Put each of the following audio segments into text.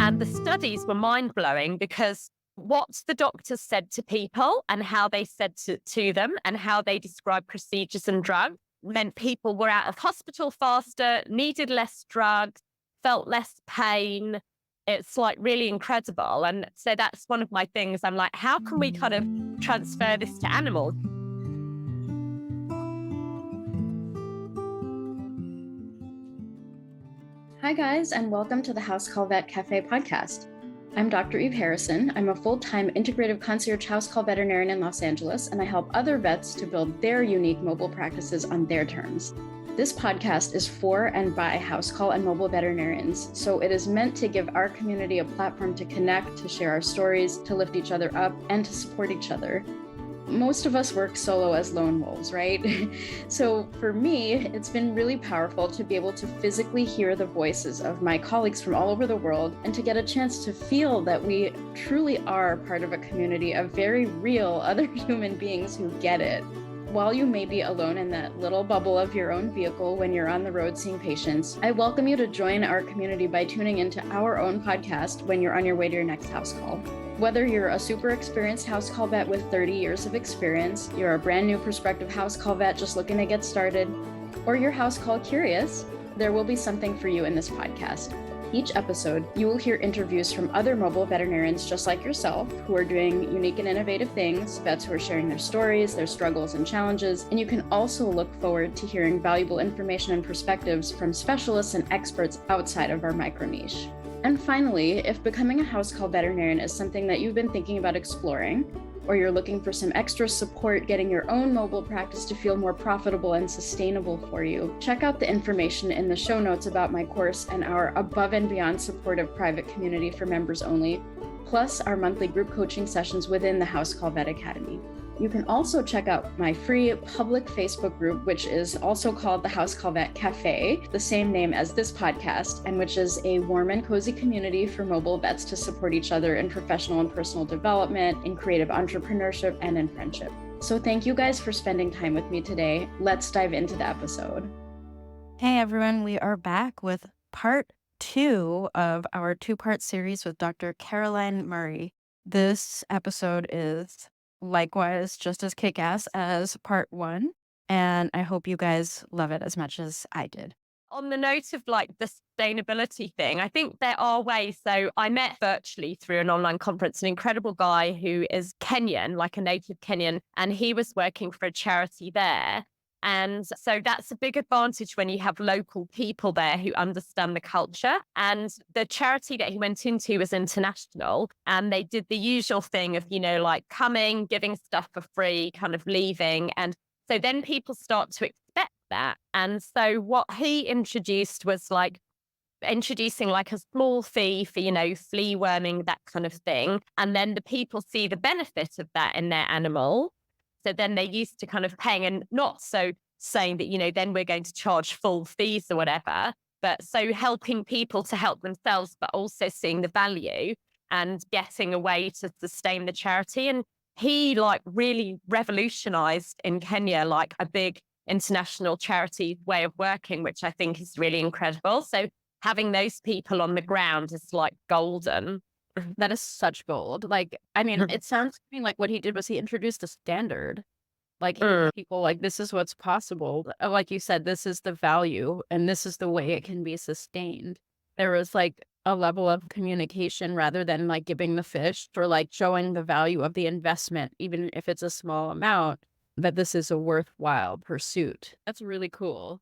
And the studies were mind-blowing because what the doctors said to people and how they said to them and how they described procedures and drugs meant people were out of hospital faster, needed less drugs, felt less pain. It's like really incredible. And so that's one of my things. I'm like, how can we kind of transfer this to animals? Hi, guys, and welcome to the House Call Vet Cafe podcast. I'm Dr. Eve Harrison. I'm a full-time integrative concierge house call veterinarian in Los Angeles, and I help other vets to build their unique mobile practices on their terms. This podcast is for and by house call and mobile veterinarians, so it is meant to give our community a platform to connect, to share our stories, to lift each other up, and to support each other. Most of us work solo as lone wolves, right? So for me, it's been really powerful to be able to physically hear the voices of my colleagues from all over the world and to get a chance to feel that we truly are part of a community of very real other human beings who get it. While you may be alone in that little bubble of your own vehicle when you're on the road seeing patients, I welcome you to join our community by tuning into our own podcast when you're on your way to your next house call. Whether you're a super experienced house call vet with 30 years of experience, you're a brand new prospective house call vet just looking to get started, or you're house call curious, there will be something for you in this podcast. Each episode, you will hear interviews from other mobile veterinarians just like yourself who are doing unique and innovative things, vets who are sharing their stories, their struggles and challenges, and you can also look forward to hearing valuable information and perspectives from specialists and experts outside of our micro niche. And finally, if becoming a house call veterinarian is something that you've been thinking about exploring, or you're looking for some extra support getting your own mobile practice to feel more profitable and sustainable for you, check out the information in the show notes about my course and our above and beyond supportive private community for members only, plus our monthly group coaching sessions within the House Call Vet Academy. You can also check out my free public Facebook group, which is also called the House Call Vet Cafe, the same name as this podcast, and which is a warm and cozy community for mobile vets to support each other in professional and personal development, in creative entrepreneurship, and in friendship. So thank you guys for spending time with me today. Let's dive into the episode. Hey everyone, we are back with part 2 of our 2-part series with Dr. Caroline Murray. This episode is likewise just as kick-ass as part 1, and I hope you guys love it as much as I did. On the note of like the sustainability thing, I think there are ways. So I met virtually through an online conference an incredible guy who is Kenyan, like a native Kenyan, and he was working for a charity there. And so that's a big advantage when you have local people there who understand the culture. And the charity that he went into was international. And they did the usual thing of, like coming, giving stuff for free, kind of leaving. And so then people start to expect that. And so what he introduced was like introducing like a small fee for, flea worming, that kind of thing. And then the people see the benefit of that in their animal. So then they're used to kind of paying and not so saying that, then we're going to charge full fees or whatever, but so helping people to help themselves, but also seeing the value and getting a way to sustain the charity. And he like really revolutionized in Kenya, like a big international charity way of working, which I think is really incredible. So having those people on the ground is like golden. That is such gold. It sounds to me like what he did was he introduced a standard. Like people like, this is what's possible. Like you said, this is the value and this is the way it can be sustained. There was like a level of communication rather than like giving the fish or like showing the value of the investment, even if it's a small amount, that this is a worthwhile pursuit. That's really cool.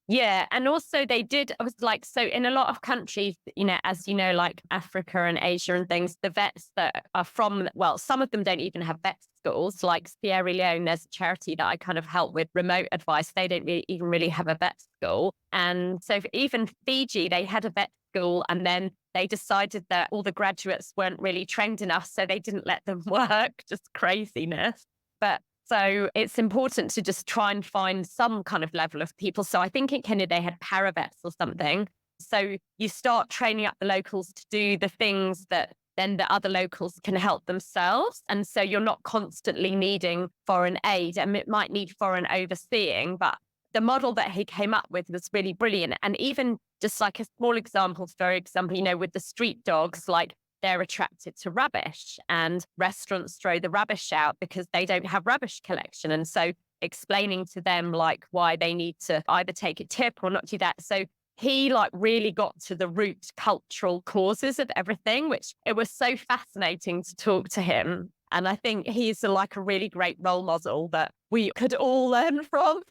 Yeah. And also they did, I was like, so in a lot of countries, as you know, like Africa and Asia and things, the vets that are from, well, some of them don't even have vet schools. Like Sierra Leone, there's a charity that I kind of help with remote advice. They don't even really have a vet school. And so even Fiji, they had a vet school and then they decided that all the graduates weren't really trained enough. So they didn't let them work, just craziness. But so it's important to just try and find some kind of level of people. So I think in Kenya, they had paravets or something. So you start training up the locals to do the things that then the other locals can help themselves. And so you're not constantly needing foreign aid, and it might need foreign overseeing, but the model that he came up with was really brilliant. And even just like a small example, for example, with the street dogs, like they're attracted to rubbish and restaurants throw the rubbish out because they don't have rubbish collection. And so explaining to them like why they need to either take a tip or not do that. So he like really got to the root cultural causes of everything, which it was so fascinating to talk to him. And I think he's like a really great role model that we could all learn from.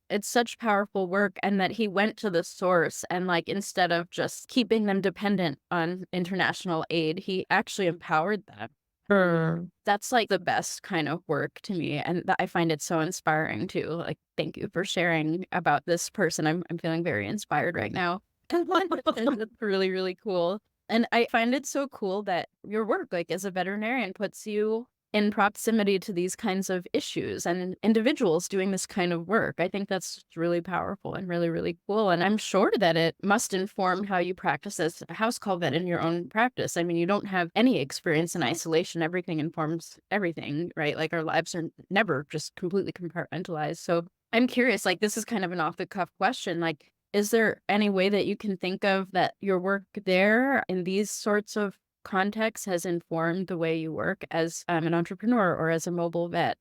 It's such powerful work, and that he went to the source, and like instead of just keeping them dependent on international aid, he actually empowered them. That's like the best kind of work to me, and I find it so inspiring too. Like, thank you for sharing about this person. I'm feeling very inspired right now. It's really, really cool. And I find it so cool that your work, like as a veterinarian, puts you in proximity to these kinds of issues and individuals doing this kind of work. I think that's really powerful and really, really cool. And I'm sure that it must inform how you practice as a house call vet in your own practice. I mean, you don't have any experience in isolation. Everything informs everything, right? Like our lives are never just completely compartmentalized. So I'm curious, like this is kind of an off the cuff question. Like, is there any way that you can think of that your work there in these sorts of context has informed the way you work as an entrepreneur or as a mobile vet?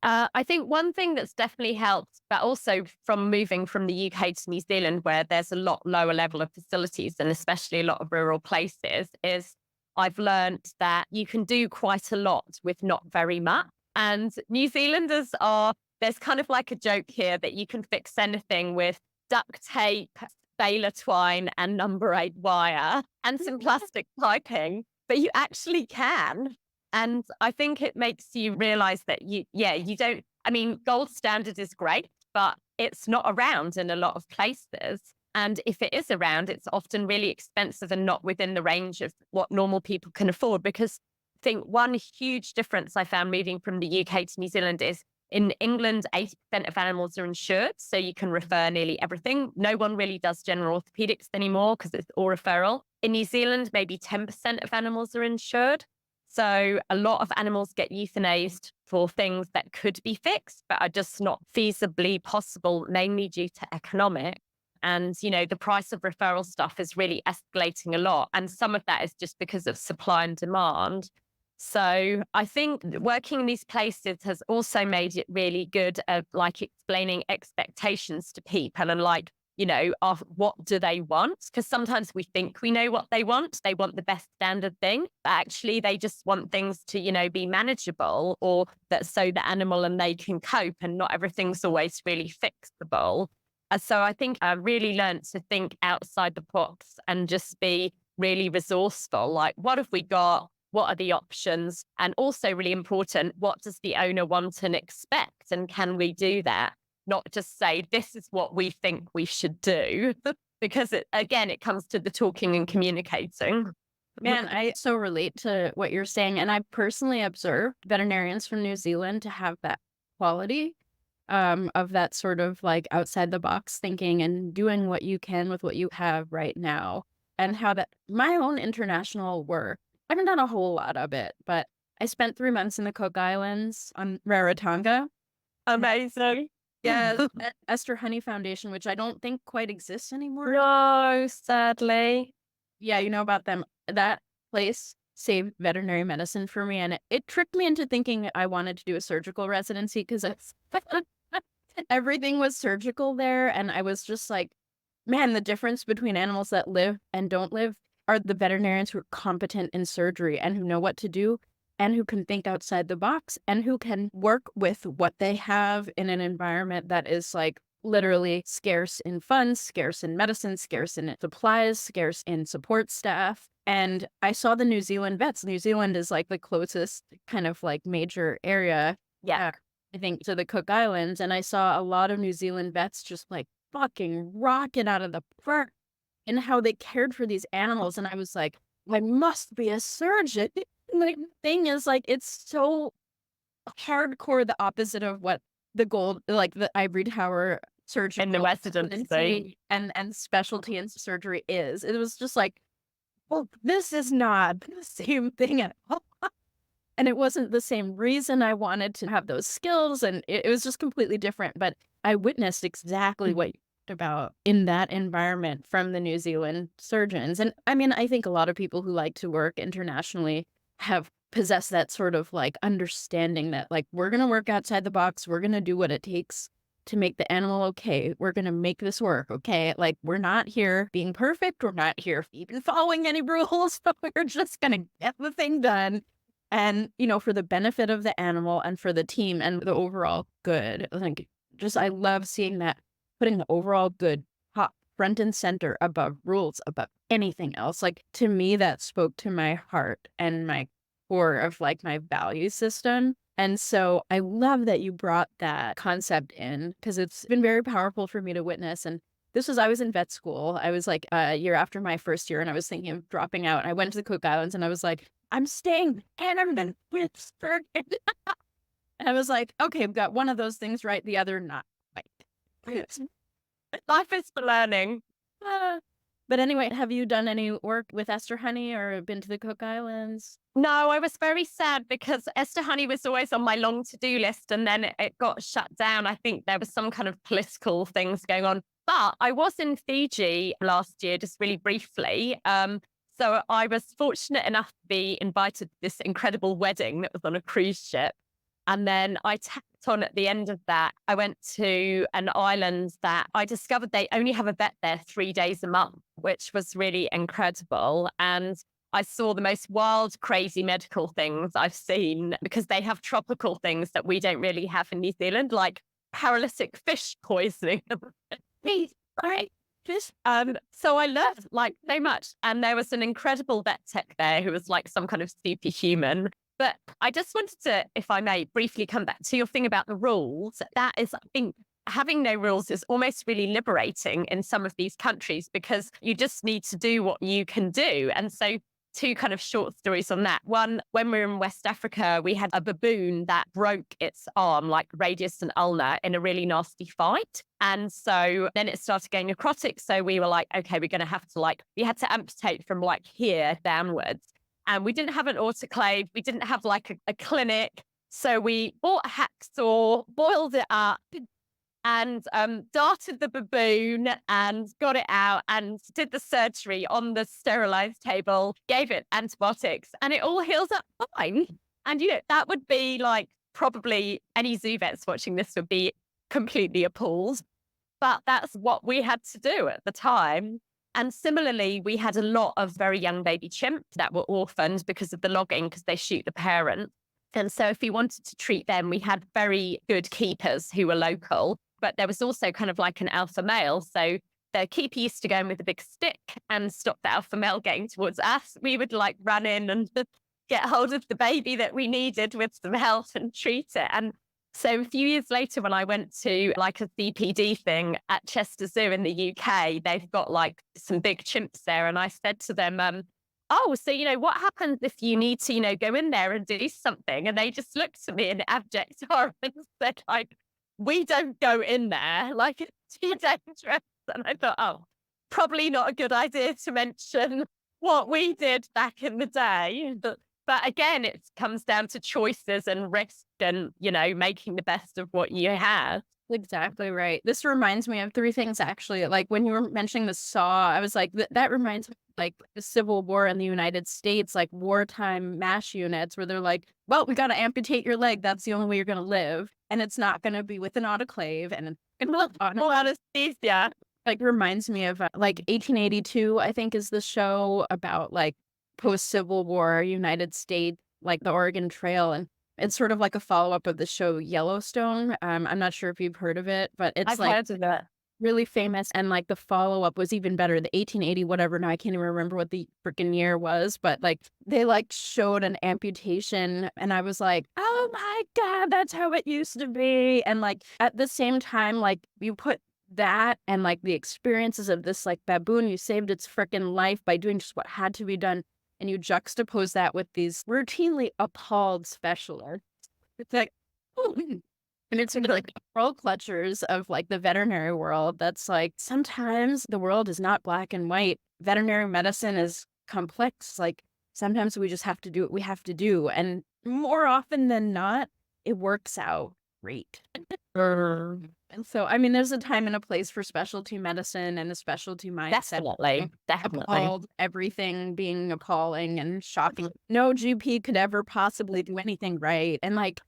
I think one thing that's definitely helped, but also from moving from the UK to New Zealand, where there's a lot lower level of facilities and especially a lot of rural places, is I've learned that you can do quite a lot with not very much. And New Zealanders there's kind of like a joke here that you can fix anything with duct tape, sailor twine and number 8 wire and some plastic piping, but you actually can. And I think it makes you realize that you don't, I mean, gold standard is great, but it's not around in a lot of places. And if it is around, it's often really expensive and not within the range of what normal people can afford. Because I think one huge difference I found moving from the UK to New Zealand is in England, 80% of animals are insured, so you can refer nearly everything. No one really does general orthopedics anymore because it's all referral. In New Zealand, maybe 10% of animals are insured. So a lot of animals get euthanized for things that could be fixed, but are just not feasibly possible, mainly due to economic. And, the price of referral stuff is really escalating a lot. And some of that is just because of supply and demand. So I think working in these places has also made it really good at like explaining expectations to people and like, what do they want? Because sometimes we think we know what they want. They want the best standard thing, but actually they just want things to, be manageable or that so the animal and they can cope and not everything's always really fixable. So I think I really learned to think outside the box and just be really resourceful. Like, what have we got? What are the options? And also really important, what does the owner want and expect? And can we do that? Not just say, this is what we think we should do, because it comes to the talking and communicating. Man, I so relate to what you're saying. And I personally observed veterinarians from New Zealand to have that quality of that sort of like outside the box thinking and doing what you can with what you have right now. And how that my own international work, I haven't done a whole lot of it, but I spent 3 months in the Cook Islands on Rarotonga. Amazing. Yeah, Esther Honey Foundation, which I don't think quite exists anymore. No, sadly. Yeah, you know about them. That place saved veterinary medicine for me, and it tricked me into thinking I wanted to do a surgical residency because everything was surgical there, and I was just like, man, the difference between animals that live and don't live are the veterinarians who are competent in surgery and who know what to do and who can think outside the box and who can work with what they have in an environment that is like literally scarce in funds, scarce in medicine, scarce in supplies, scarce in support staff. And I saw the New Zealand vets. New Zealand is like the closest kind of like major area, I think, to the Cook Islands. And I saw a lot of New Zealand vets just like fucking rocking out of the park and how they cared for these animals. And I was like, I must be a surgeon. Like, the thing is, like, it's so hardcore the opposite of what the gold, like the ivory tower surgery in the residency and specialty in surgery is. It was just like, well, this is not the same thing at all. And it wasn't the same reason I wanted to have those skills, and it was just completely different, but I witnessed exactly what you talked about in that environment from the New Zealand surgeons. And I mean, I think a lot of people who like to work internationally have possessed that sort of like understanding that like we're going to work outside the box, we're going to do what it takes to make the animal okay. We're going to make this work, okay? Like we're not here being perfect, we're not here even following any rules, but we're just going to get the thing done. And, for the benefit of the animal and for the team and the overall good. Like, just I love seeing that, putting the overall good top front and center above rules, above anything else. Like, to me, that spoke to my heart and my core of like my value system. And so I love that you brought that concept in because it's been very powerful for me to witness. And I was in vet school. I was like a year after my first year and I was thinking of dropping out. I went to the Cook Islands and I was like, I'm staying and I'm in Pittsburgh. And I was like, okay, I've got one of those things right, the other not right. Life is for learning. But anyway, have you done any work with Esther Honey or been to the Cook Islands? No, I was very sad because Esther Honey was always on my long to-do list and then it got shut down. I think there was some kind of political things going on. But I was in Fiji last year, just really briefly. So I was fortunate enough to be invited to this incredible wedding that was on a cruise ship. And then I tacked on at the end of that. I went to an island that I discovered they only have a vet there 3 days a month, which was really incredible. And I saw the most wild, crazy medical things I've seen because they have tropical things that we don't really have in New Zealand, like paralytic fish poisoning. Right. So I learned like so much. And there was an incredible vet tech there who was like some kind of superhuman. But I just wanted to, if I may, briefly come back to your thing about the rules. That is, I think, having no rules is almost really liberating in some of these countries because you just need to do what you can do. And so 2 kind of short stories on that. One, when we were in West Africa, we had a baboon that broke its arm, like radius and ulnar, in a really nasty fight. And so then it started getting necrotic. So we were like, okay, we're going to have to we had to amputate from like here downwards. And we didn't have an autoclave. We didn't have like a clinic. So we bought a hacksaw, boiled it up, and darted the baboon and got it out and did the surgery on the sterilized table, gave it antibiotics, and it all heals up fine. And, that would be like probably any zoo vets watching this would be completely appalled. But that's what we had to do at the time. And similarly, we had a lot of very young baby chimps that were orphaned because of the logging, because they shoot the parents. And so if we wanted to treat them, we had very good keepers who were local. But there was also kind of like an alpha male. So the keeper used to go in with a big stick and stop the alpha male getting towards us. We would like run in and get hold of the baby that we needed with some help and treat it. And so a few years later, when I went to like a CPD thing at Chester Zoo in the UK, they've got like some big chimps there. And I said to them, oh, so, what happens if you need to, go in there and do something? And they just looked at me in abject horror and said, like, we don't go in there. Like, it's too dangerous. And I thought, oh, probably not a good idea to mention what we did back in the day. But again, it comes down to choices and risk and, making the best of what you have. Exactly right. This reminds me of 3 things, actually. Like when you were mentioning the saw, I was like, that reminds me of, like the Civil War in the United States, like wartime MASH units where they're like, well, we got to amputate your leg. That's the only way you're going to live. And it's not going to be with an autoclave and anesthesia. Like reminds me of like 1882, I think is the show about like post-Civil War United States, like the Oregon Trail. And it's sort of like a follow-up of the show Yellowstone. I'm not sure if you've heard of it, but it's I've like heard of it. really famous. And like the follow-up was even better. The 1880 whatever. Now I can't even remember what the freaking year was, but like they like showed an amputation and I was like, oh my God, that's how it used to be. And like at the same time, like you put that and like the experiences of this like baboon, you saved its freaking life by doing just what had to be done. And you juxtapose that with these routinely appalled specialists. It's like, oh, and it's sort of like pearl clutchers of like the veterinary world. That's like, sometimes the world is not black and white. Veterinary medicine is complex. Like sometimes we just have to do what we have to do. And more often than not, it works out great. And so, I mean, there's a time and a place for specialty medicine and a specialty mindset. Definitely. Definitely. Appalled, everything being appalling and shocking. No GP could ever possibly do anything right. And like,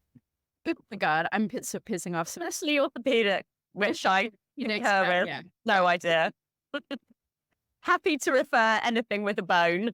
oh my God, I'm so pissing off. Especially orthopedic, which I concur with. Yeah. No idea. Happy to refer anything with a bone.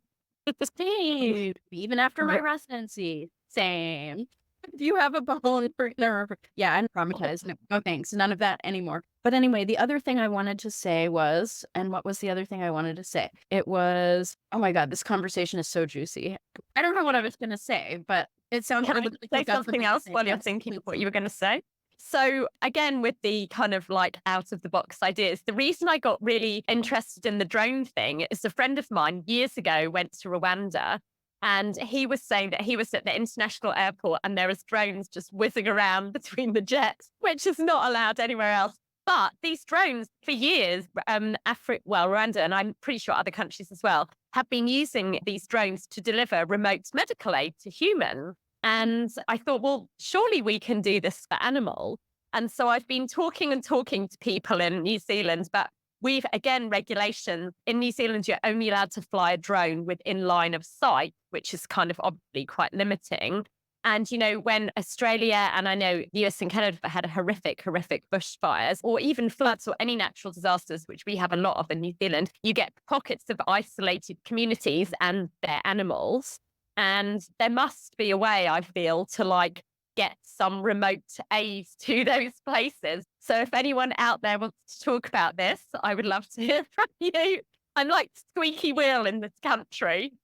Same. Even after my residency, same. If you have a bone for nerve, yeah, I'm traumatized. No thanks. None of that anymore. But anyway, the other thing I wanted to say was, and what was the other thing I wanted to say? It was, oh my God, this conversation is so juicy. I don't know what I was going to say, but it sounds Can I really say something else while you're thinking of what you were going to say? So again, with the kind of like out of the box ideas, the reason I got really interested in the drone thing is a friend of mine years ago went to Rwanda, and he was saying that he was at the international airport and there was drones just whizzing around between the jets, which is not allowed anywhere else. But these drones for years, Rwanda, and I'm pretty sure other countries as well, have been using these drones to deliver remote medical aid to humans. And I thought, well, surely we can do this for animals. And so I've been talking to people in New Zealand, but we've, again, regulations. In New Zealand, you're only allowed to fly a drone within line of sight, which is kind of obviously quite limiting. And, when Australia and I know the US and Canada had horrific bushfires or even floods or any natural disasters, which we have a lot of in New Zealand, you get pockets of isolated communities and their animals. And there must be a way, I feel, to get some remote aid to those places. So if anyone out there wants to talk about this, I would love to hear from you. I'm like squeaky wheel in this country.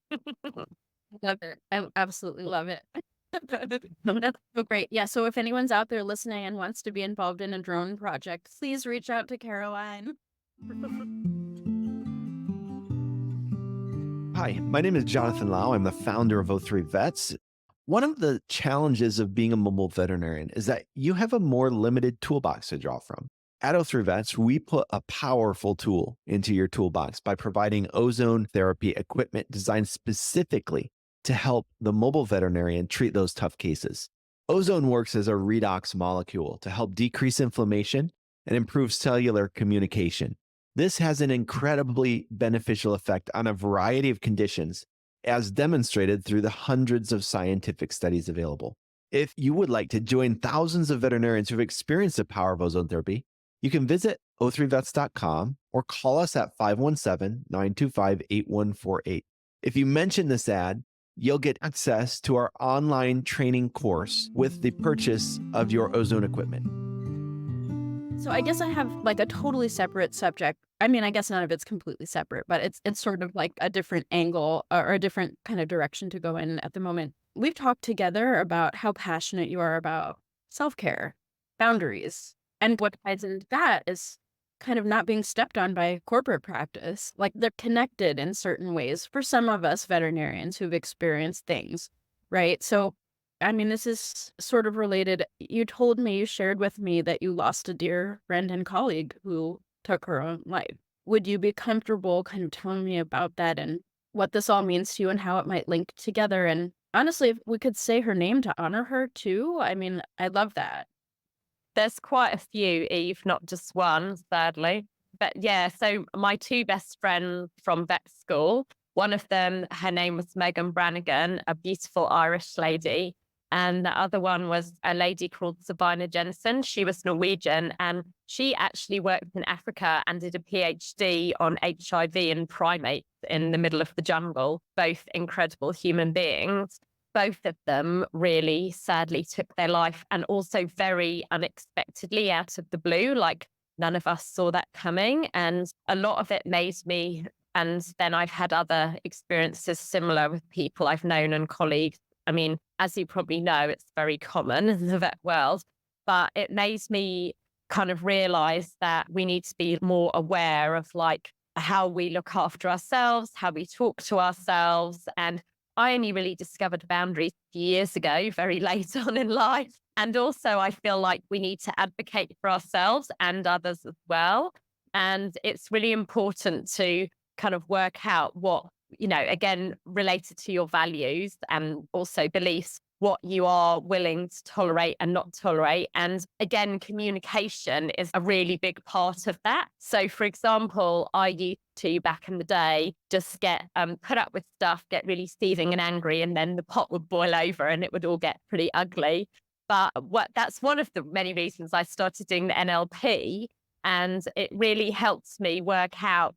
Love it. I absolutely love it. That's so great. Yeah. So if anyone's out there listening and wants to be involved in a drone project, please reach out to Caroline. Hi, my name is Jonathan Lau. I'm the founder of O3 Vets. One of the challenges of being a mobile veterinarian is that you have a more limited toolbox to draw from. At O3 Vets, we put a powerful tool into your toolbox by providing ozone therapy equipment designed specifically to help the mobile veterinarian treat those tough cases. Ozone works as a redox molecule to help decrease inflammation and improve cellular communication. This has an incredibly beneficial effect on a variety of conditions, as demonstrated through the hundreds of scientific studies available. If you would like to join thousands of veterinarians who've experienced the power of ozone therapy, you can visit o3vets.com or call us at 517-925-8148. If you mention this ad, you'll get access to our online training course with the purchase of your ozone equipment. So I guess I have a totally separate subject. I mean, I guess none of it's completely separate, but it's sort of like a different angle or a different kind of direction to go in at the moment. We've talked together about how passionate you are about self-care, boundaries, and what ties into that is kind of not being stepped on by corporate practice. They're connected in certain ways for some of us veterinarians who've experienced things, right? So I mean, this is sort of related. You shared with me that you lost a dear friend and colleague who took her own life. Would you be comfortable kind of telling me about that and what this all means to you and how it might link together? And honestly, if we could say her name to honor her too, I mean, I love that. There's quite a few, Eve, not just one, sadly. But yeah, so my two best friends from vet school, one of them, her name was Megan Brannigan, a beautiful Irish lady. And the other one was a lady called Sabina Jensen. She was Norwegian and she actually worked in Africa and did a PhD on HIV in primates in the middle of the jungle, both incredible human beings. Both of them really sadly took their life and also very unexpectedly out of the blue. None of us saw that coming. And a lot of it made me, and then I've had other experiences similar with people I've known and colleagues. I mean, as you probably know, it's very common in the vet world, but it made me kind of realize that we need to be more aware of how we look after ourselves, how we talk to ourselves. And I only really discovered boundaries years ago, very late on in life. And also I feel like we need to advocate for ourselves and others as well. And it's really important to kind of work out what, again, related to your values and also beliefs, what you are willing to tolerate and not tolerate. And again, communication is a really big part of that. So, for example, I used to, back in the day, just get put up with stuff, get really seething and angry, and then the pot would boil over and it would all get pretty ugly. But that's one of the many reasons I started doing the NLP. And it really helps me work out,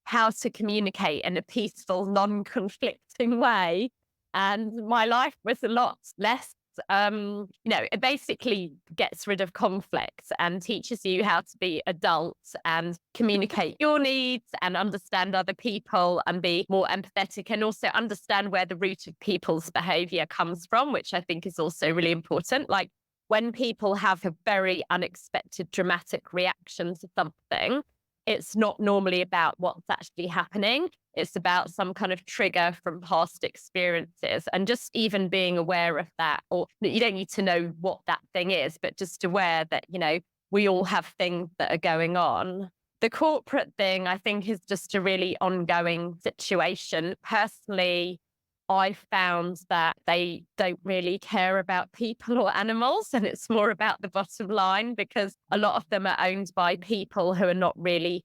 how to communicate in a peaceful, non-conflicting way. And my life was a lot less, it basically gets rid of conflict and teaches you how to be adults and communicate your needs and understand other people and be more empathetic, and also understand where the root of people's behavior comes from, which I think is also really important. Like, when people have a very unexpected dramatic reaction to something, it's not normally about what's actually happening. It's about some kind of trigger from past experiences, and just even being aware of that. Or you don't need to know what that thing is, but just aware that, we all have things that are going on. The corporate thing, I think, is just a really ongoing situation. Personally, I found that they don't really care about people or animals, and it's more about the bottom line, because a lot of them are owned by people who are not really,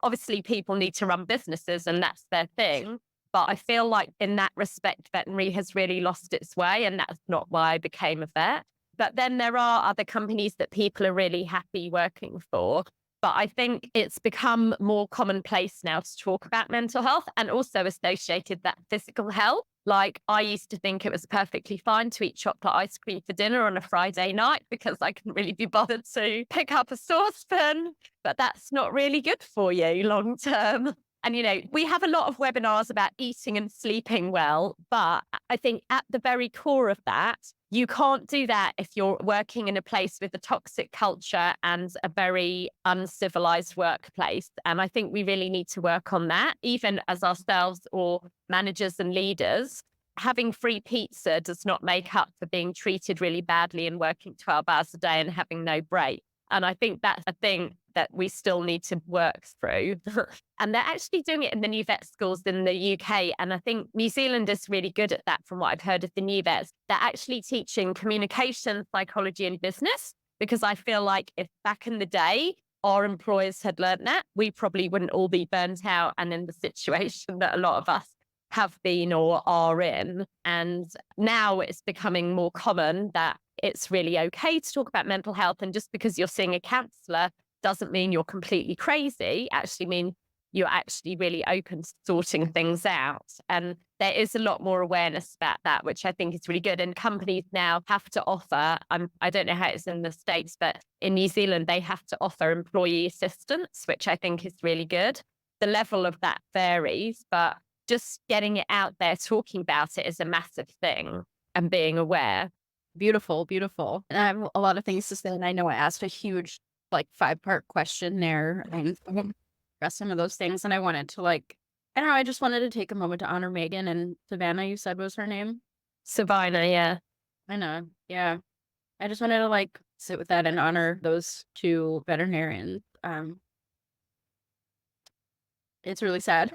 obviously people need to run businesses and that's their thing. But I feel like in that respect, veterinary has really lost its way, and that's not why I became a vet. But then there are other companies that people are really happy working for. But I think it's become more commonplace now to talk about mental health, and also associated that physical health. Like, I used to think it was perfectly fine to eat chocolate ice cream for dinner on a Friday night because I couldn't really be bothered to pick up a saucepan. But that's not really good for you long term. And, we have a lot of webinars about eating and sleeping well, but I think at the very core of that, you can't do that if you're working in a place with a toxic culture and a very uncivilized workplace. And I think we really need to work on that, even as ourselves or managers and leaders. Having free pizza does not make up for being treated really badly and working 12 hours a day and having no break. And I think that's a thing that we still need to work through. And they're actually doing it in the new vet schools in the UK. And I think New Zealand is really good at that, from what I've heard of the new vets. They're actually teaching communication, psychology, and business, because I feel like if back in the day our employers had learned that, we probably wouldn't all be burnt out and in the situation that a lot of us have been or are in. And now it's becoming more common that it's really okay to talk about mental health. And just because you're seeing a counsellor doesn't mean you're completely crazy. Actually mean you're actually really open to sorting things out. And there is a lot more awareness about that, which I think is really good. And companies now have to offer, I don't know how it's in the States, but in New Zealand, they have to offer employee assistance, which I think is really good. The level of that varies, but just getting it out there, talking about it is a massive thing, and being aware. Beautiful, beautiful. And I have a lot of things to say. And I know I asked a huge, 5-part question there, and address some of those things. And I wanted to, I don't know, I just wanted to take a moment to honor Megan and Savannah, you said was her name? Savannah, yeah. I know. Yeah. I just wanted to sit with that and honor those two veterinarians. It's really sad.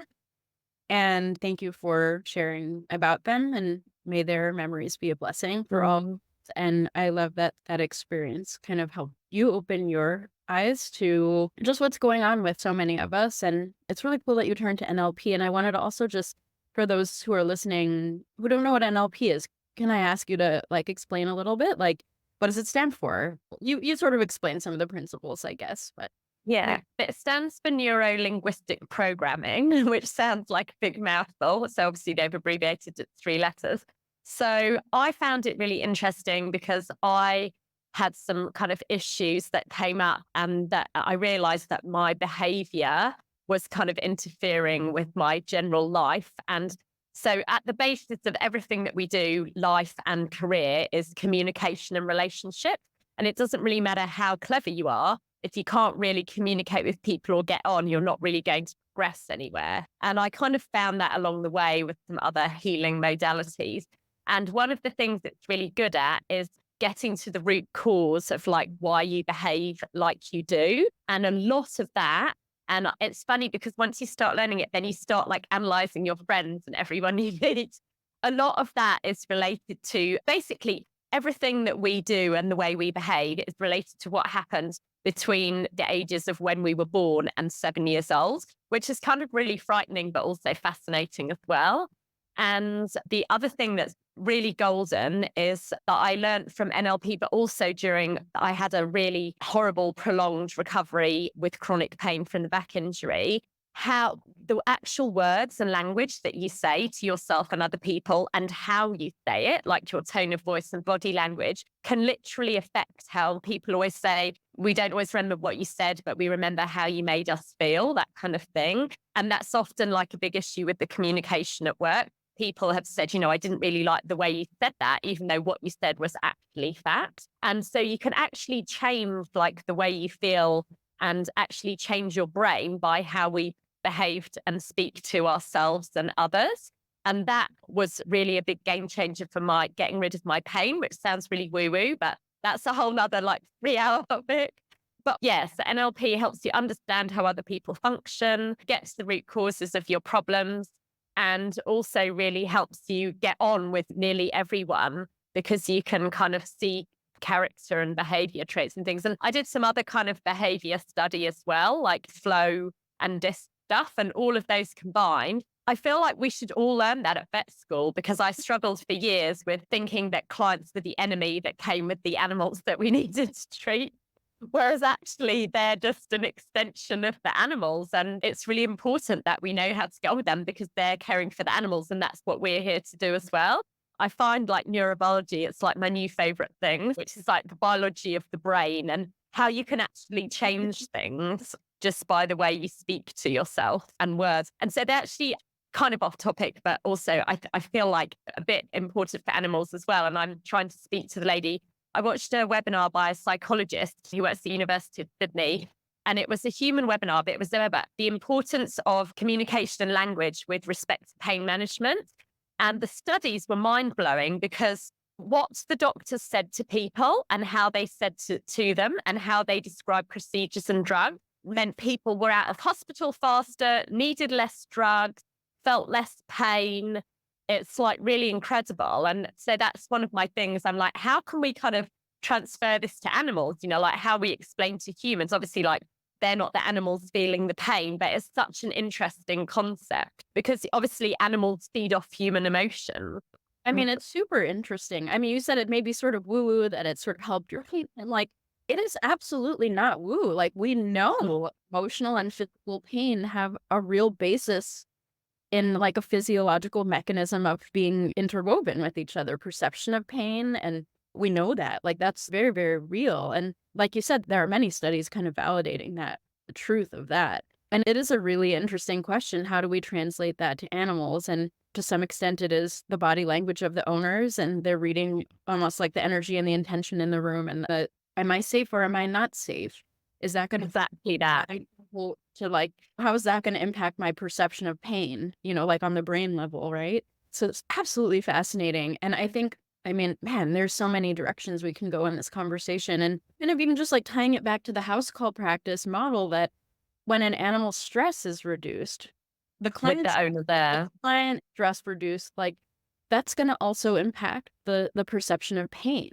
And thank you for sharing about them, and may their memories be a blessing for all. And I love that experience kind of helped you open your eyes to just what's going on with so many of us. And it's really cool that you turned to NLP. And I wanted to also, just for those who are listening who don't know what NLP is, can I ask you to explain a little bit? What does it stand for? You sort of explained some of the principles, I guess, but yeah, it stands for neuro-linguistic programming, which sounds like a big mouthful. So obviously they've abbreviated it 3 letters. So I found it really interesting because I had some kind of issues that came up, and that I realized that my behavior was kind of interfering with my general life. And so at the basis of everything that we do, life and career, is communication and relationship. And it doesn't really matter how clever you are. If you can't really communicate with people or get on, you're not really going to progress anywhere. And I kind of found that along the way with some other healing modalities. And one of the things it's really good at is getting to the root cause of why you behave like you do. And a lot of that, and it's funny because once you start learning it, then you start analyzing your friends and everyone you meet. a lot of that is related to basically everything that we do and the way we behave is related to what happened between the ages of when we were born and 7 years old, which is kind of really frightening, but also fascinating as well. And the other thing that's really golden is that I learned from NLP, but also I had a really horrible, prolonged recovery with chronic pain from the back injury, how the actual words and language that you say to yourself and other people and how you say it, like your tone of voice and body language, can literally affect how people always say, we don't always remember what you said, but we remember how you made us feel, that kind of thing. And that's often like a big issue with the communication at work. People have said, I didn't really like the way you said that, even though what you said was actually fact. And so you can actually change like the way you feel and actually change your brain by how we behaved and speak to ourselves and others. And that was really a big game changer for my getting rid of my pain, which sounds really woo-woo, but that's a whole nother like 3-hour topic. But yes, NLP helps you understand how other people function, get to the root causes of your problems, and also really helps you get on with nearly everyone because you can kind of see character and behavior traits and things. And I did some other kind of behavior study as well, like flow and this stuff, and all of those combined. I feel like we should all learn that at vet school because I struggled for years with thinking that clients were the enemy that came with the animals that we needed to treat. Whereas actually they're just an extension of the animals. And it's really important that we know how to get on with them because they're caring for the animals. And that's what we're here to do as well. I find like neurobiology, it's like my new favorite thing, which is like the biology of the brain and how you can actually change things just by the way you speak to yourself and words. And so they're actually kind of off topic, but also I feel like a bit important for animals as well. And I'm trying to speak to the lady. I watched a webinar by a psychologist who works at the University of Sydney. And it was a human webinar, but it was about the importance of communication and language with respect to pain management. And the studies were mind-blowing because what the doctors said to people and how they said to them and how they described procedures and drugs meant people were out of hospital faster, needed less drugs, felt less pain. It's like really incredible. And so that's one of my things. I'm like, how can we kind of transfer this to animals? Like how we explain to humans, obviously like they're not the animals feeling the pain, but it's such an interesting concept because obviously animals feed off human emotion. I mean, it's super interesting. I mean, you said it may be sort of woo-woo that it sort of helped your pain. And like, it is absolutely not woo. Like we know emotional and physical pain have a real basis in like a physiological mechanism of being interwoven with each other, perception of pain. And we know that like that's very, very real. And like you said, there are many studies kind of validating that, the truth of that. And it is a really interesting question. How do we translate that to animals? And to some extent, it is the body language of the owners and they're reading almost like the energy and the intention in the room and the, am I safe or am I not safe? Is that going to Exactly that. To like, how is that going to impact my perception of pain, like on the brain level, right? So it's absolutely fascinating. And I think, I mean, man, there's so many directions we can go in this conversation. And kind of even just like tying it back to the house call practice model that when an animal's stress is reduced, the With the owner there. client stress reduced, like that's going to also impact the perception of pain.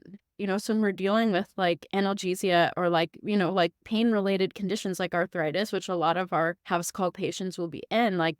So when we're dealing with like analgesia or like, like pain related conditions like arthritis, which a lot of our house call patients will be in, like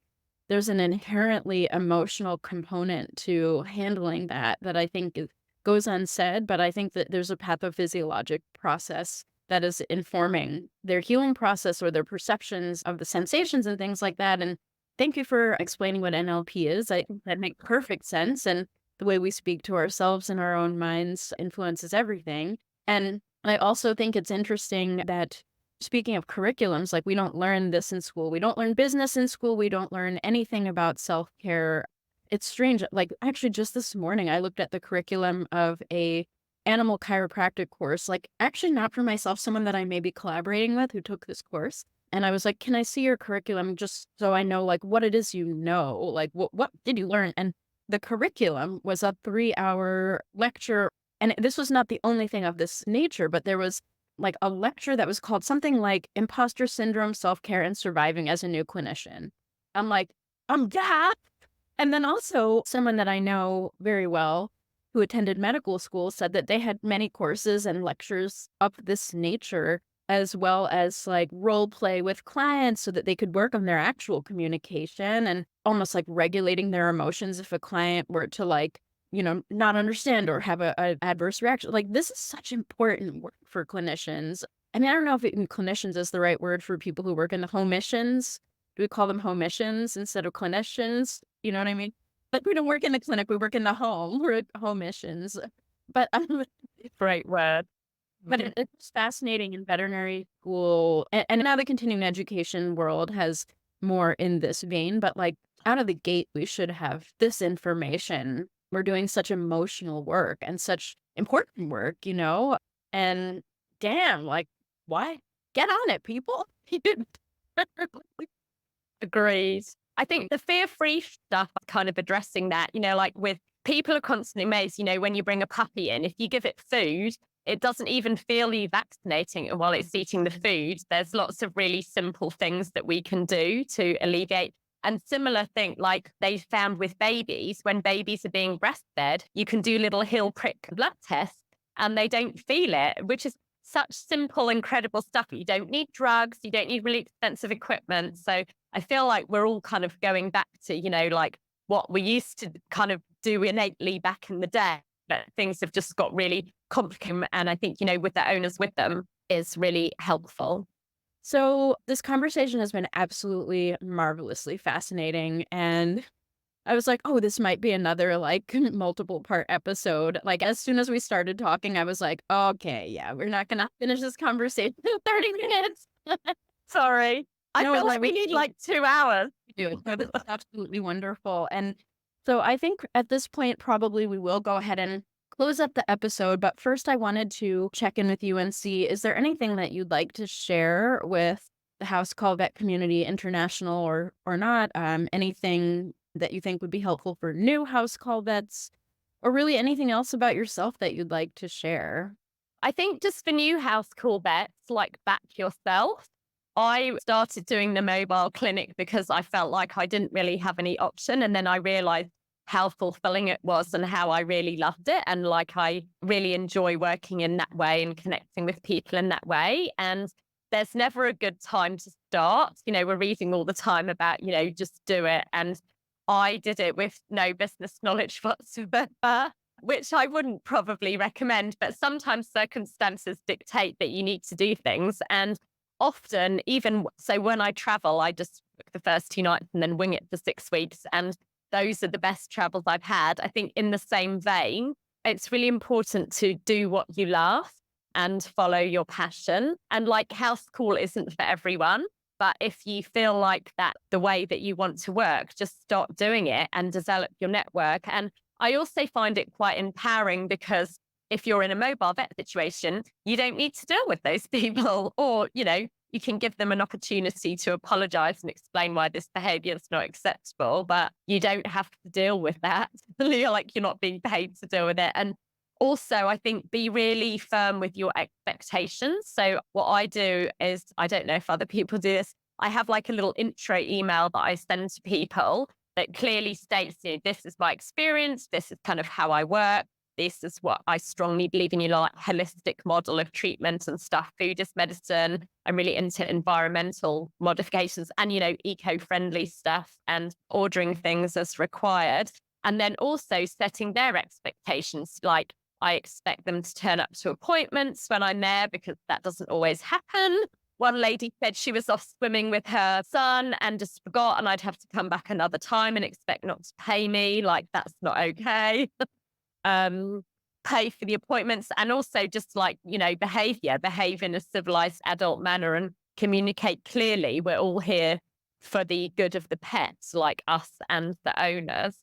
there's an inherently emotional component to handling that I think goes unsaid, but I think that there's a pathophysiologic process that is informing their healing process or their perceptions of the sensations and things like that. And thank you for explaining what NLP is. I think that makes perfect sense. And the way we speak to ourselves and our own minds influences everything. And I also think it's interesting that speaking of curriculums, like we don't learn this in school. We don't learn business in school. We don't learn anything about self-care. It's strange. Like actually just this morning, I looked at the curriculum of a animal chiropractic course, like actually not for myself, someone that I may be collaborating with who took this course. And I was like, can I see your curriculum just so I know like what it is, like what did you learn? And the curriculum was a 3-hour lecture. And this was not the only thing of this nature, but there was like a lecture that was called something like Imposter Syndrome, Self-Care, and Surviving as a New Clinician. I'm like, yeah. And then also someone that I know very well who attended medical school said that they had many courses and lectures of this nature, as well as like role play with clients so that they could work on their actual communication and almost like regulating their emotions if a client were to like, not understand or have a adverse reaction. Like this is such important work for clinicians. I mean, I don't know if clinicians is the right word for people who work in the home missions. Do we call them home missions instead of clinicians? You know what I mean? But we don't work in the clinic, we work in the home. We're at home missions. But Great word. but it's fascinating in veterinary school. And now the continuing education world has more in this vein, but like out of the gate, we should have this information. We're doing such emotional work and such important work, and damn, like, why? Get on it, people. Agreed. I think the fear-free stuff, kind of addressing that, like with people are constantly amazed, when you bring a puppy in, if you give it food, it doesn't even feel you vaccinating it while it's eating the food. There's lots of really simple things that we can do to alleviate. And similar thing, like they found with babies, when babies are being breastfed, you can do little heel prick blood tests and they don't feel it, which is such simple, incredible stuff. You don't need drugs. You don't need really expensive equipment. So I feel like we're all kind of going back to, like what we used to kind of do innately back in the day. But things have just got really complicated. And I think, with the owners with them is really helpful. So this conversation has been absolutely marvelously fascinating. And I was like, oh, this might be another like multiple part episode. Like as soon as we started talking, I was like, okay, yeah, we're not going to finish this conversation in 30 minutes. Sorry. I No, feel like we need like 2 hours. No, this is absolutely wonderful. And so I think at this point, probably we will go ahead and close up the episode. But first, I wanted to check in with you and see, is there anything that you'd like to share with the House Call Vet Community International or not? Anything that you think would be helpful for new house call vets, or really anything else about yourself that you'd like to share? I think just for new house call vets, like back yourself. I started doing the mobile clinic because I felt like I didn't really have any option. And then I realized how fulfilling it was and how I really loved it. And like, I really enjoy working in that way and connecting with people in that way. And there's never a good time to start. We're reading all the time about, just do it. And I did it with no business knowledge whatsoever, which I wouldn't probably recommend. But sometimes circumstances dictate that you need to do things. And often, even so, when I travel, I just book the first 2 nights and then wing it for 6 weeks. And those are the best travels I've had. I think in the same vein, it's really important to do what you love and follow your passion. And like house call isn't for everyone. But if you feel like that the way that you want to work, just start doing it and develop your network. And I also find it quite empowering because if you're in a mobile vet situation, you don't need to deal with those people, or, you can give them an opportunity to apologize and explain why this behavior is not acceptable, but you don't have to deal with that. You're not being paid to deal with it. And also, I think be really firm with your expectations. So what I do is, I don't know if other people do this, I have like a little intro email that I send to people that clearly states, this is my experience, this is kind of how I work. This is what I strongly believe in, holistic model of treatment and stuff. Food is medicine. I'm really into environmental modifications and, eco-friendly stuff and ordering things as required. And then also setting their expectations. Like I expect them to turn up to appointments when I'm there because that doesn't always happen. One lady said she was off swimming with her son and just forgot, and I'd have to come back another time and expect not to pay me. Like, that's not okay. Pay for the appointments, and also just behave in a civilized adult manner and communicate clearly. We're all here for the good of the pets, like us and the owners.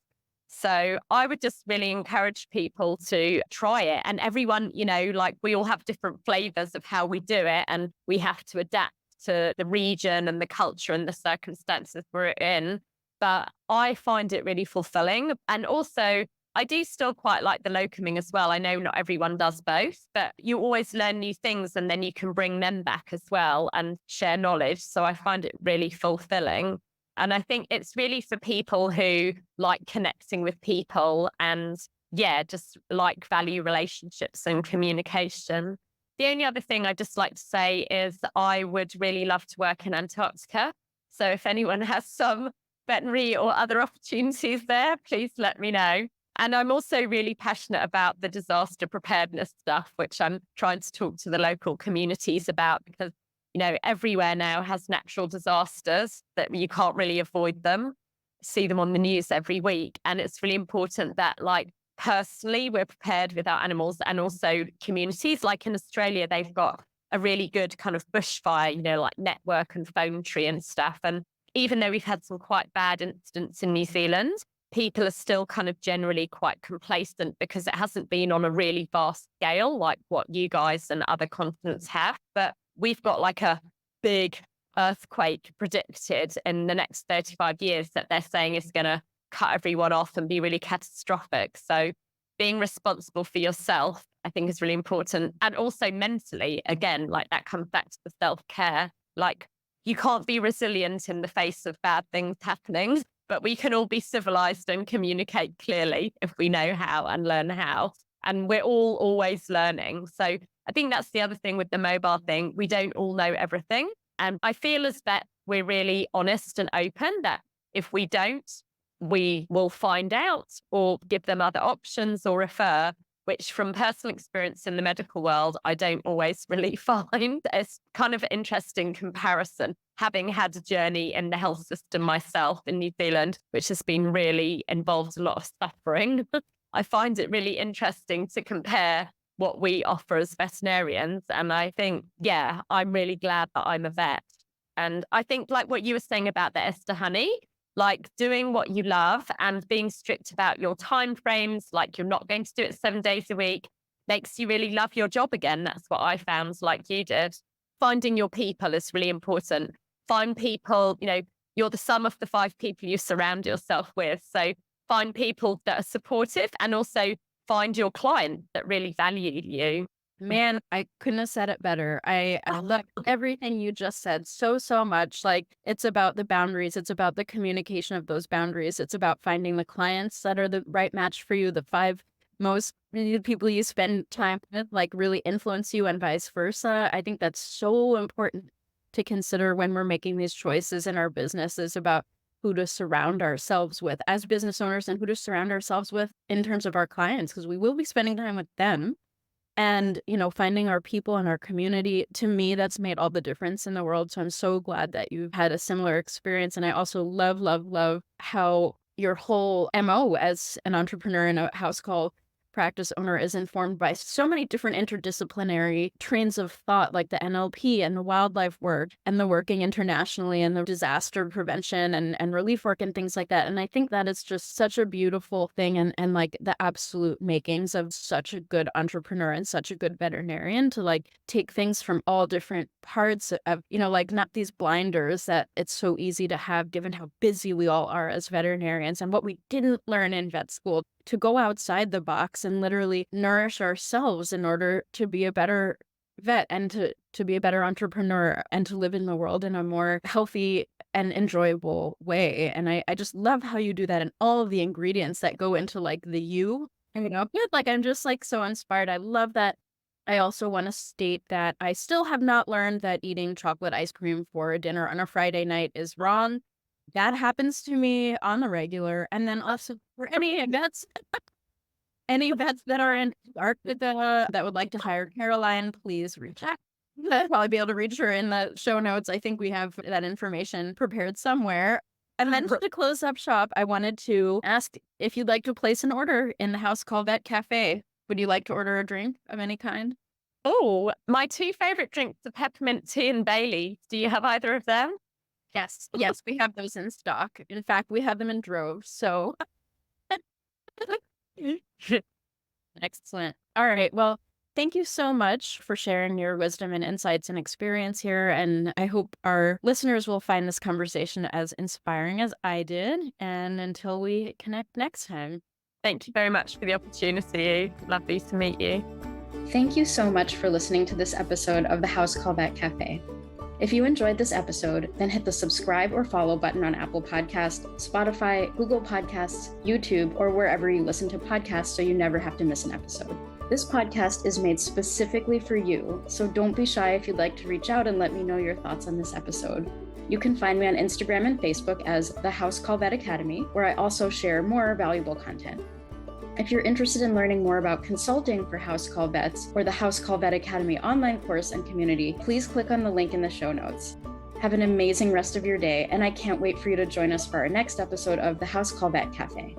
So I would just really encourage people to try it. And everyone, we all have different flavors of how we do it, and we have to adapt to the region and the culture and the circumstances we're in. But I find it really fulfilling. And also, I do still quite like the locuming as well. I know not everyone does both, but you always learn new things and then you can bring them back as well and share knowledge. So I find it really fulfilling. And I think it's really for people who like connecting with people and, yeah, just like value relationships and communication. The only other thing I'd just like to say is I would really love to work in Antarctica. So if anyone has some veterinary or other opportunities there, please let me know. And I'm also really passionate about the disaster preparedness stuff, which I'm trying to talk to the local communities about because, everywhere now has natural disasters that you can't really avoid them. See them on the news every week. And it's really important that, like, personally, we're prepared with our animals and also communities. Like in Australia, they've got a really good kind of bushfire, like network and phone tree and stuff. And even though we've had some quite bad incidents in New Zealand, people are still kind of generally quite complacent because it hasn't been on a really vast scale like what you guys and other continents have. But we've got like a big earthquake predicted in the next 35 years that they're saying is going to cut everyone off and be really catastrophic. So being responsible for yourself, I think, is really important. And also mentally, again, like that comes back to the self-care. Like, you can't be resilient in the face of bad things happening, but we can all be civilized and communicate clearly if we know how and learn how. And we're all always learning. So I think that's the other thing with the mobile thing. We don't all know everything. And I feel as that we're really honest and open that if we don't, we will find out or give them other options or refer, which from personal experience in the medical world, I don't always really find. It's kind of an interesting comparison, having had a journey in the health system myself in New Zealand, which has been really involved a lot of suffering. I find it really interesting to compare what we offer as veterinarians. And I think, yeah, I'm really glad that I'm a vet. And I think like what you were saying about the Esther honey, like doing what you love and being strict about your time frames, like you're not going to do it 7 days a week, makes you really love your job again. That's what I found, like you did. Finding your people is really important. Find people, you're the sum of the 5 people you surround yourself with. So find people that are supportive and also find your client that really value you. Man, I couldn't have said it better. I love everything you just said so much. Like, it's about the boundaries. It's about the communication of those boundaries. It's about finding the clients that are the right match for you. The 5 most people you spend time with, like, really influence you and vice versa. I think that's so important to consider when we're making these choices in our businesses about who to surround ourselves with as business owners and who to surround ourselves with in terms of our clients, because we will be spending time with them. And, finding our people and our community, to me, that's made all the difference in the world. So I'm so glad that you've had a similar experience. And I also love how your whole MO as an entrepreneur and a house call practice owner is informed by so many different interdisciplinary trains of thought, like the NLP and the wildlife work and the working internationally and the disaster prevention and relief work and things like that. And I think that is just such a beautiful thing and like the absolute makings of such a good entrepreneur and such a good veterinarian to like take things from all different parts of, like not these blinders that it's so easy to have given how busy we all are as veterinarians and what we didn't learn in vet school, to go outside the box and literally nourish ourselves in order to be a better vet and to be a better entrepreneur and to live in the world in a more healthy and enjoyable way. And I just love how you do that and all of the ingredients that go into like the like I'm just like so inspired. I love that. I also want to state that I still have not learned that eating chocolate ice cream for dinner on a Friday night is wrong. That happens to me on the regular. And then also for any vets that are in Antarctica that would like to hire Caroline, please reach out. I'll probably be able to reach her in the show notes. I think we have that information prepared somewhere. And then to close up shop, I wanted to ask if you'd like to place an order in the House Call Vet Cafe. Would you like to order a drink of any kind? Oh, my 2 favorite drinks are peppermint tea and Bailey. Do you have either of them? Yes, we have those in stock. In fact, we have them in droves. So excellent. All right. Well, thank you so much for sharing your wisdom and insights and experience here. And I hope our listeners will find this conversation as inspiring as I did. And until we connect next time. Thank you very much for the opportunity. Lovely to meet you. Thank you so much for listening to this episode of the House Call Vet Cafe. If you enjoyed this episode, then hit the subscribe or follow button on Apple Podcasts, Spotify, Google Podcasts, YouTube, or wherever you listen to podcasts so you never have to miss an episode. This podcast is made specifically for you, so don't be shy if you'd like to reach out and let me know your thoughts on this episode. You can find me on Instagram and Facebook as the House Call Vet Academy, where I also share more valuable content. If you're interested in learning more about consulting for House Call Vets or the House Call Vet Academy online course and community, please click on the link in the show notes. Have an amazing rest of your day, and I can't wait for you to join us for our next episode of the House Call Vet Cafe.